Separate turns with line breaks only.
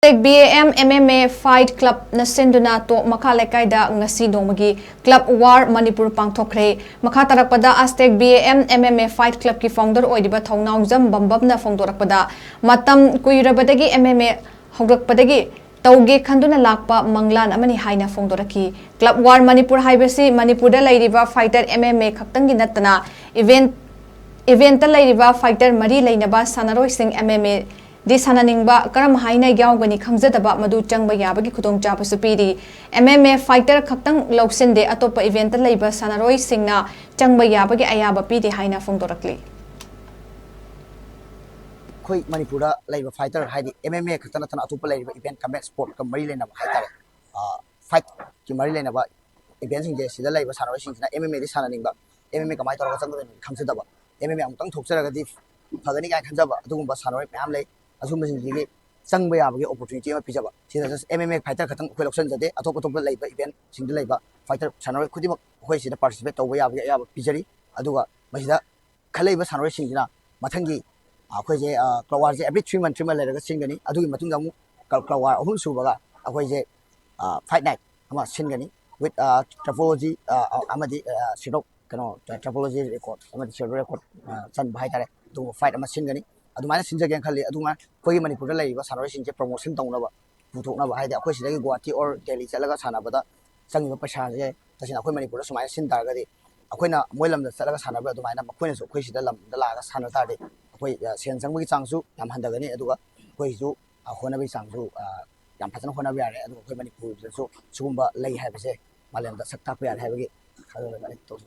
BAM MMA Fight Club na Sinduna to Makha Leikaida Ngasi Nongmagi Club War Manipur Pangthokhre Makha tarakpada Aztecs BAM MMA Fight Club ki founder oidiba thongnaujam bambabna phongdorakpada matam kuirabadagi MMA hograkpadagi tauge khanduna lakpa manglan amani haina phongdoraki Club War Manipur haibasi Manipurda lairiba fighter MMA khaktangi natana event lairiba fighter mari lainaba sanaroi sing MMA di sananingba karam haina yaugani khangzadaba madu changba yabagi khudong chapa supiri MMA fighter khaktang loksinde atopa event laiba sanaroi singna changba yabagi ayaba pidi haina phongdorakli
khoi manipura laiba fighter haidi MMA khatana tana atopa laiba event combat sport ka mari lena haitare fight ki mari lena ba event singje sida laiba sanaroi singna MMA di sananingba MMA kamai tora changba khangzadaba MMA amtang thokjaraga di phagani ga khanjaba adugumba sanaroi myam lei asumbasingi changba yabagi opportunity ma pijaba sida MMA fighter khatang khoi loksan jade atop laiba event singda laiba fighter sanaroi khudima khoi sida participate tawba yabagi ayaba pijari aduga masida khalaiba sanaroi singina mathangi akhoi je klawar je every 3 months leraga singani adugi matungda mu klawar ahum subaga akhoi je fight night ama singani with topology amadi sidok kano topology record amadi silver record chan bhai tare du fight ama singani adumana sinjage khali aduma koi manipur la iba sanoi singje promotion tawnaba puthoknaba haide akoi sidagi guwahati or delhi chalaga sanabada changiba paisa je tasina akoi manipur sumai sin targadi akoina moilamda chalaga sanaba adumana makoina so akoi sida lamda laga sana tarde akoi sen changbi changsu yam handagani aduga akoi ju honabi changsu yam phajana honabi yare adu akoi manipur so sugumba lei haibase malemda sakta yare haibagi khadala to